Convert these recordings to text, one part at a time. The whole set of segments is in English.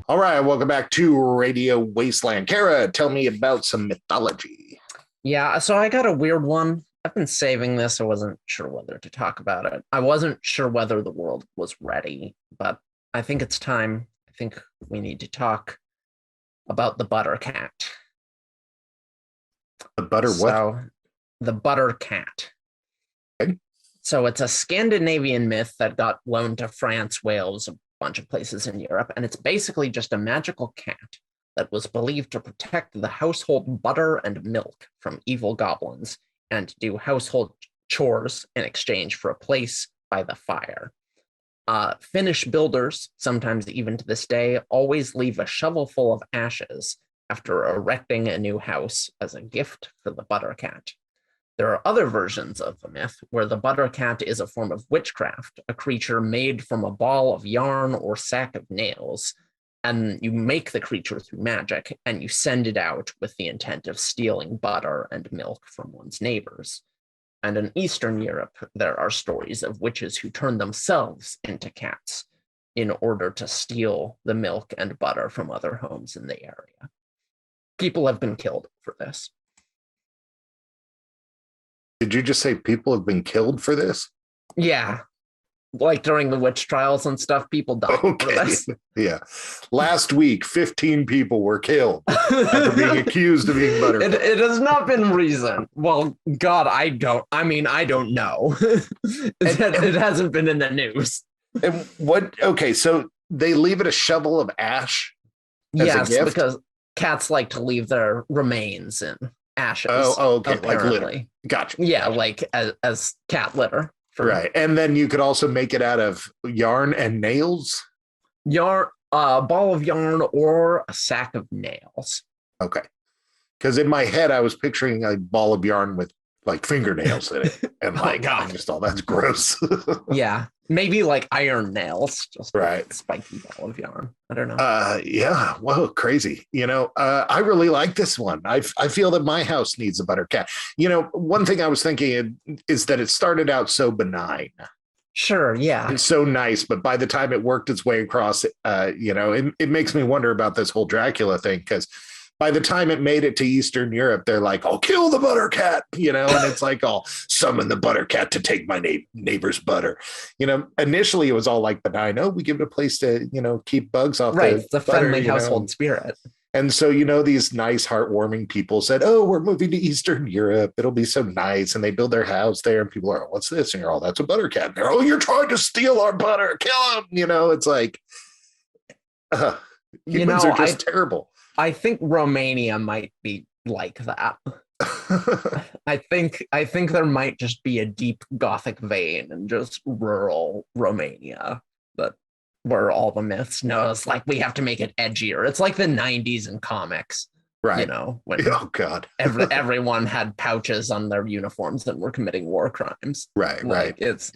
All right, welcome back to Radio Wasteland. Kara, tell me about some mythology. Yeah, so I got a weird one. I've been saving this. I wasn't sure whether to talk about it. I wasn't sure whether the world was ready, but I think it's time. I think we need to talk about the Buttercat. The butter what? So, the Buttercat. Okay. So it's a Scandinavian myth that got loaned to France, Wales, a bunch of places in Europe, and it's basically just a magical cat that was believed to protect the household butter and milk from evil goblins and do household chores in exchange for a place by the fire. Finnish builders, sometimes even to this day, always leave a shovelful of ashes after erecting a new house as a gift for the Buttercat. There are other versions of the myth where the Buttercat is a form of witchcraft, a creature made from a ball of yarn or sack of nails, and you make the creature through magic, and you send it out with the intent of stealing butter and milk from one's neighbors. And in Eastern Europe, there are stories of witches who turn themselves into cats in order to steal the milk and butter from other homes in the area. People have been killed for this. Did you just say people have been killed for this? Yeah. Like during the witch trials and stuff, people died for this. Yeah. Last week, 15 people were killed after being accused of being Buttercat. It has not been recent. Well, God, I don't know. It hasn't been in the news. And what? Okay, so they leave it a shovel of ash as a gift? Because cats like to leave their remains in ashes. Oh, okay, apparently. like litter. Gotcha. Yeah, like as cat litter. Right, and then you could also make it out of yarn and nails. Yarn, a ball of yarn or a sack of nails. Okay, because in my head I was picturing a ball of yarn with like fingernails in it, and like, God, just all that's gross. Yeah, maybe like iron nails, just right. A spiky ball of yarn. I don't know. Yeah, whoa, crazy. I really like this one. I feel that my house needs a Buttercat. One thing I was thinking is that it started out so benign. Sure, yeah. It's so nice, but by the time it worked its way across, it makes me wonder about this whole Dracula thing, because by the time it made it to Eastern Europe, they're like, "I'll kill the Buttercat," and it's like, "I'll summon the Buttercat to take my neighbor's butter." Initially it was all like benign. Oh, we give it a place to, keep bugs off. Right, the a friendly household spirit. And so, these nice, heartwarming people said, "Oh, we're moving to Eastern Europe. It'll be so nice." And they build their house there, and people are, "Oh, what's this?" And you're all, "That's a Buttercat." And they're, "Oh, you're trying to steal our butter. Kill him." It's like, humans are just terrible. I think Romania might be like that. I think there might just be a deep Gothic vein in just rural Romania, where all the myths know it's like we have to make it edgier. It's like the 90s in comics, right? When oh God, everyone had pouches on their uniforms and were committing war crimes. Right. It's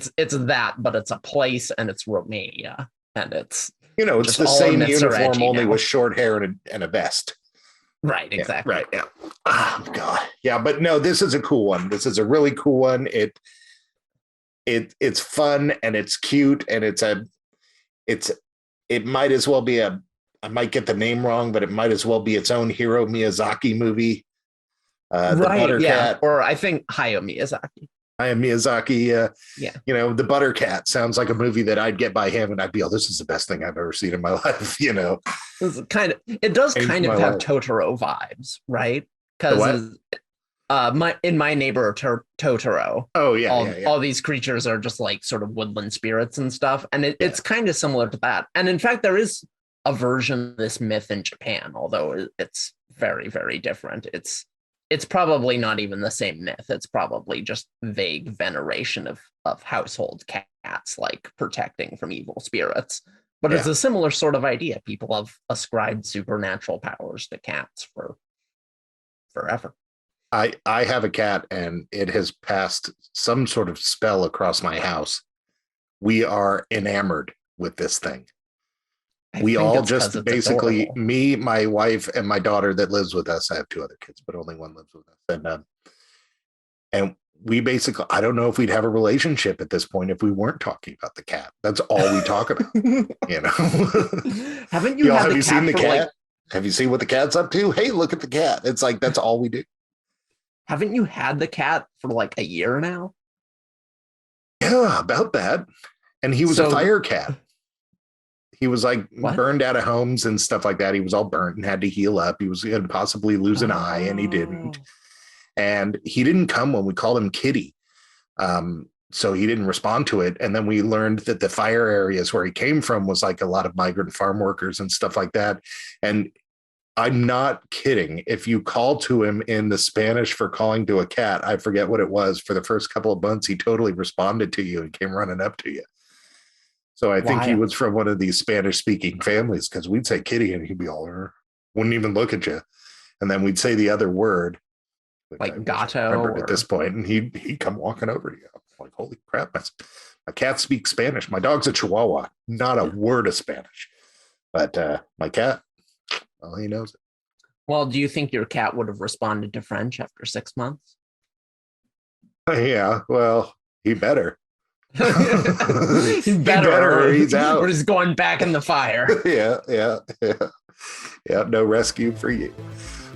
that, but it's a place and it's Romania, and it's. It's the same uniform, only with short hair and a vest. Right, exactly. Yeah, right, yeah. Oh, God. Yeah, but no, this is a cool one. This is a really cool one. It's fun and it's cute, and it might as well be I might get the name wrong, but it might as well be its own Hiro Miyazaki movie. The Buttercat. Yeah. Or I think Hayao Miyazaki. The Buttercat sounds like a movie that I'd get by him, and I'd be, "Oh, this is the best thing I've ever seen in my life." It does kind of have Totoro vibes, right? Because in My Neighbor Totoro, all these creatures are just like sort of woodland spirits and stuff, and it's kind of similar to that. And in fact, there is a version of this myth in Japan, although it's very, very different. It's probably not even the same myth. It's probably just vague veneration of household cats, like protecting from evil spirits. But it's a similar sort of idea. People have ascribed supernatural powers to cats for forever. I have a cat, and it has passed some sort of spell across my house. We are enamored with this thing. We all just basically adorable. Me, my wife, and my daughter that lives with us. I have two other kids, but only one lives with us. And we basically, I don't know if we'd have a relationship at this point if we weren't talking about the cat. That's all we talk about, you know. Haven't you had have the you cat seen the for cat? like? Have you seen what the cat's up to? Hey, look at the cat. It's like that's all we do. Haven't you had the cat for like a year now? Yeah, about that. And he was a fire cat. He was like burned out of homes and stuff like that. He was all burnt and had to heal up. He was going to possibly lose an eye, and he didn't. And he didn't come when we called him Kitty. So he didn't respond to it. And then we learned that the fire areas where he came from was like a lot of migrant farm workers and stuff like that. And I'm not kidding. If you call to him in the Spanish for calling to a cat, I forget what it was, for the first couple of months, he totally responded to you and came running up to you. So I think he was from one of these Spanish speaking families, because we'd say kitty and he'd be all, wouldn't even look at you. And then we'd say the other word, like gatto at this point, and he'd come walking over to you. I'm like, holy crap, my cat speaks Spanish. My dog's a Chihuahua, not a word of Spanish. But my cat, well, he knows it. Well, do you think your cat would have responded to French after 6 months? Yeah, well, he better. He's better. He's out. We're just going back in the fire. Yeah. No rescue for you.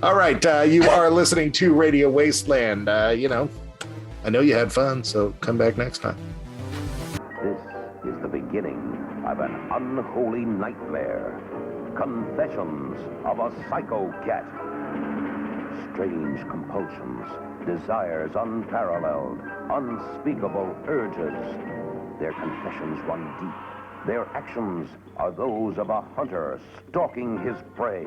All right, you are listening to Radio Wasteland. I know you had fun, so come back next time. This is the beginning of an unholy nightmare. Confessions of a psycho cat. Strange compulsions, desires unparalleled, unspeakable urges. Their confessions run deep. Their actions are those of a hunter stalking his prey.